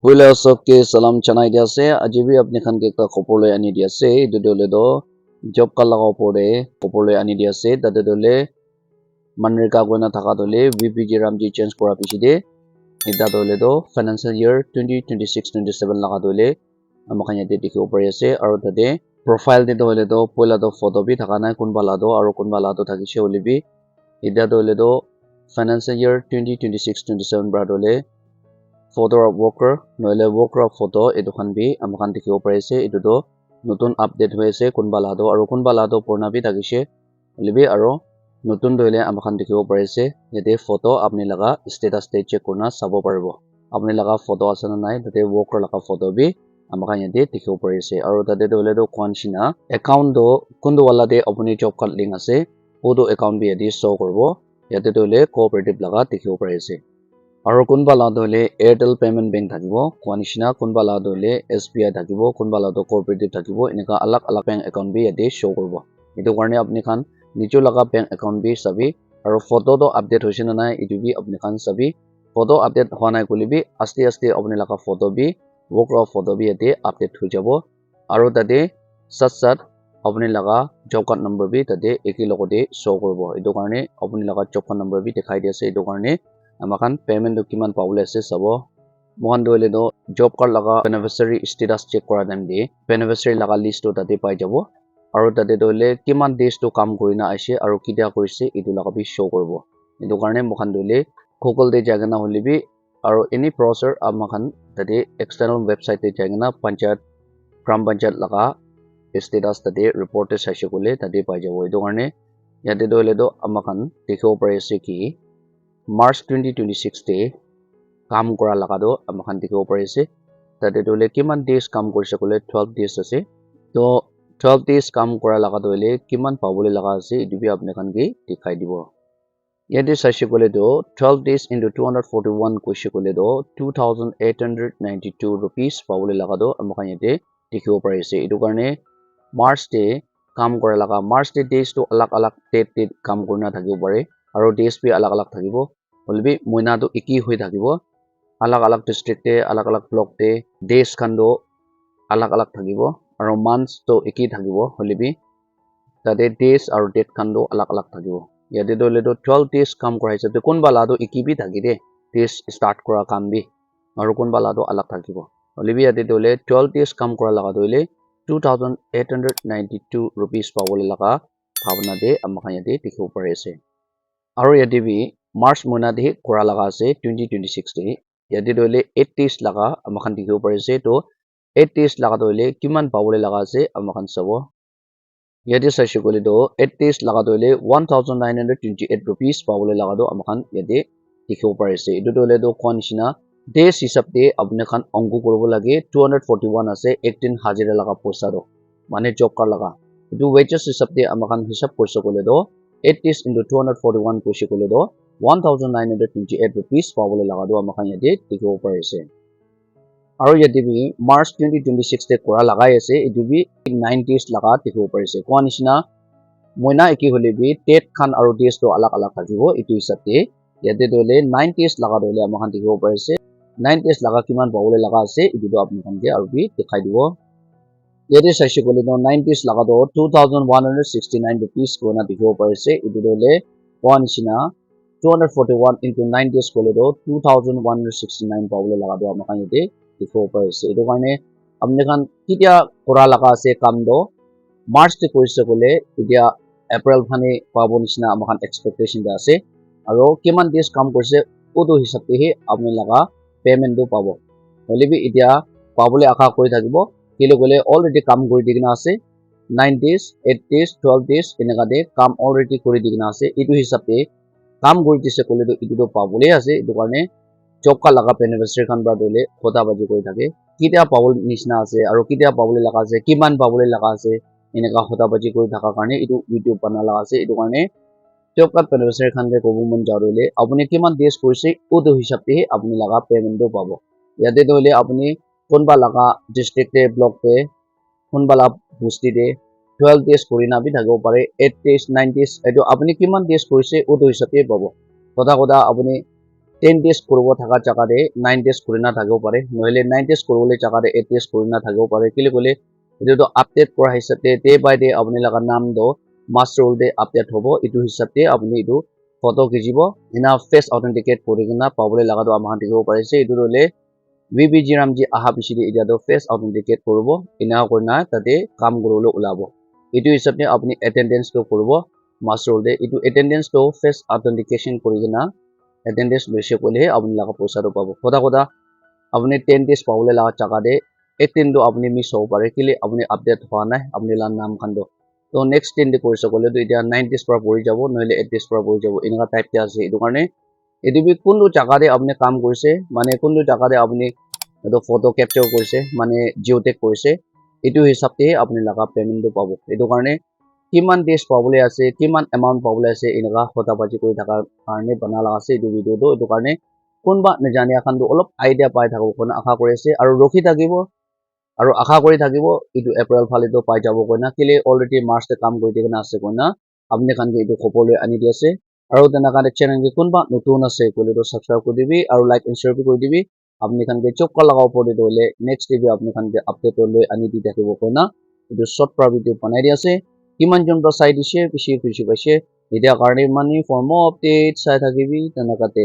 Wala ke salam chanai dia se ajibi apni khan ke ka khopor loi ani dia se edu dole do job ka laga opor de khopor loi ani dia se tate dole manreka koina thaka dole VPG Ramji change kora piche de eta dole do financial year 2026-27 laga dole amakhan yate dikhibo pari ase aro tate profile de dole do poila do photo bi thaka nai kunba la do aro kunba la do thakishe hole bi eta dole do financial year 2026-27 bra dole photo of worker noile worker of photo edu khan bi amakhan dikhibo pari ase edu do notun update hoi ase kunba la do aro kunba la do purana bi thakishe holebi aro notun doile amakhan dikhibo pari ase yate photo apni laga status te check kurna sabo paribo apni laga photo ase na nai tate worker laga photo bi amakhan yate dikhibo pari ase aro tate doile do kwanshina account do kundu wala de apni job card link ase odo account bi yate show koribo yate doile cooperative laga dikhibo pari ase aro kunba la dole Airtel Payment Bank thakibo kwanishina kunba la dole SBI thakibo kunba la do cooperative thakibo eneka alag alag bank account bi yate show koribo etu karne apni khan nijo laga bank account bi sabi aro photo do update hoise na nai etu bi apni khan sabi photo update hwa nai kole bi aste aste apni laga photo bi worker photo bi yate update hoi jabo aro tate sat sat apni laga job card number bi tate eki logote show koribo etu karne apni laga job card number bi dekhai di ase etu karne amakan payment do kiman pawole ase sabo mohan doile do job card laga beneficiary status check kora time de beneficiary laga list to tate pai jabo aro tate doile kiman days to kam korina aise aro kidia korise etu laga bi show koribo etu karne mohan doile google de jagana hole bi aro any browser amakan tate external website te jagana panchayat gram panchayat laga status tate report te saise kole tate pai jabo etu karne yate doile do amakan dekhibo pare ase ki March 2026 te কাম কৰা laga do amakhan dikhibo pari ase tate dole kiman days কাম korise kole 12 days ase to 12 days কাম কৰা laga dole kiman pabole laga ase etu bi apni khan ke dikhai dibo yate saise kole do 12 days into 241 koise kole do 2892 rupees pabole laga do amakhan yate dikhibo pari ase etu karne March te কাম কৰা laga March te days to alag alag date কাম korna thakibo pare aro days bi alag alag thakibo holbi moina to eki hoi thakibo alag alag district te alag alag block te days khan do alag alag thakibo aro months to eki thakibo holebi tate days aro date khan do alag alag thakibo yate dole do 12 days kam kora hisab te kunba la do eki bi thaki de days start kora kam bi aro kunba la do alag thakibo holebi yate dole 12 days kam kora laga dole 2892 rupees pawole laga bhavana de amakhan yate dikhibo pare ase aro yate bi March mona de kora laga ase 2026 te yate dole 8 days laga amakhan dikhibo pare ase to 8 days laga dole kiman pawole laga ase amakhan sabo yate saise kole do 8 days laga dole 1928 rupees pawole laga do amakhan yate dikhibo pare ase etu dole do kwanishina days hisab te apne khan onko koribo lage 241 ase 18 hajira laga poisa do mane job card laga etu wages hisab te amakhan hisab korise kole do 8 days into 241 koise kole do 1928 rupees pawole laga do amakhan yate dikhibo pare ase aro yate bi March 2026 te kora lagai ase etu bi 9 days laga dikhibo pare ase kwa nishina moina eki hole bi date khan aro days to alag alag thakibo etu hisab te yate dole 9 days laga dole amakhan dikhibo pare ase 9 days laga kiman pawole laga ase etu do apni khan ke aro bi dekhai dibo yate saise kole do 9 days laga do 2169 rupees kona dikhibo pare ase etu dole kwa nishina 241 into 9 days kole do 2169 pawole laga do amakhan yate dikhibo pare ase etu karne apni khan kitia kora laga ase kam do March te korise kole etia April phane pabo nishina amakhan expectation de ase aro kiman days kam korise odo hisab te he apni laga payment do pabo holebi etia pabole akha kori thakibo kile kole already kam kori digina ase 9 days 8 days 12 days eneka de kam already kori digina ase etu hisab te kam kori dise kole do etu do pabole ase etu karne job ka laga beneficiary khan ba dole khoda baji kori thake kitia pabol nishina ase aro kitia pabole laga ase kiman pabole laga ase eneka khoda baji kori thaka karne etu video bana laga ase etu karne job card beneficiary khan ke kobo mon jarole apni kiman days korise odo hisab te apni laga payment do pabo yate dole apni konba laga district te block te konba la busti de 12 days korina bi thakibo pare 8 days 9 days etu apni kiman days korise odo hisab te pabo koda koda apni 10 days কৰিব থকা জাগাতে 9 days কৰি না থাকিব পাৰে নহলে 9 days কৰিবলৈ জাগাতে 8 days কৰি না থাকিব পাৰে কিলে কলে এটো আপডেট কৰা হিচাপে ডে বাই ডে আপুনি লগা নাম দ মাস্টাৰ ৰোল দে আপডেট হ'ব এটো হিচাপে আপুনি এটো ফটো খিচিব ইনা ফেস অথেন্টিকেট কৰি কিনা পাবলৈ লাগাটো আমাৰ দেখিব পাৰিছে এটো হলে VBG Ramji aha pisidi এটা তো ফেস অথেন্টিকেট কৰিব ইনা কৰিনা তাতে কাম কৰিবলৈ ওলাব এটো হিচাপে আপুনি অ্যাটেন্ডেন্স তো কৰিব মাস্টাৰ ৰোল দে এটো অ্যাটেন্ডেন্স তো ফেস অথেন্টিকেশন কৰি কিনা অ্যাটেন্ডেন্স লৈছে কলে আপুনি লাগা পইচাটো পাব কথা আপুনি 10 days পাবলৈ লাগা জাগাতে 18 তো আপুনি মিস হ'ব পাৰে কিলে আপুনি আপডেট হোৱা নাই আপুনি লা নাম খান্দ তো নেক্সট 10 ডে কৰিছে কলে তো এতিয়া 9 days পৰা পৰি যাব নহলে 8 days পৰা পৰি যাব এনেকা টাইপ তে আছে এটো কাৰণে এটো বি কোনটো জাগাতে আপুনি কাম কৰিছে মানে কোনটো জাগাতে আপুনি এটো ফটো ক্যাপচাৰ কৰিছে মানে জিওটেক কৰিছে এটো হিচাপতে আপুনি লাগা পেমেন্টটো পাব এটো কাৰণে কিমান ডেজ পাবলৈ আছে কিমান এমাউন্ট পাবলৈ আছে এনেকা কথা পাতি কৰি থাকাৰ কাৰণে বনালা আছে এটো ভিডিওটো এটো কাৰণে কোনবা নজানি আখানটো অলপ আইডিয়া পাই থাকব কোন আশা কৰি আছে আৰু ৰখি থাকিব আৰু আশা কৰি থাকিব এটো এপ্ৰিল ফালিটো পাই যাব কইনা কিলে অলৰেডি মাৰ্চতে কাম কৰি দিনা আছে কইনা আপনি খানকে এটো খবলৈ আনি দি আছে আৰু তেনেকা চ্যানেল কোনবা নতুন আছে কলে তো সাবস্ক্ৰাইব কৰি দিবি আৰু লাইক এন্ড শেয়াৰ কৰি দিবি আপনি খানকে চক্কা লাগাও পড়ে দলে নেক্সট ভিডিও আপনি খানকে আপডেট লৈ আনি দি থাকিব কইনা এটো শর্ট প্ৰা ভিডিও বনাই দি আছে কিমান জন চাই দিছে বেছি খুশি পাইছে এতিয়া কাৰণে মানি ফৰ মো আপডেট চাই থাকিবি তেনেকাতে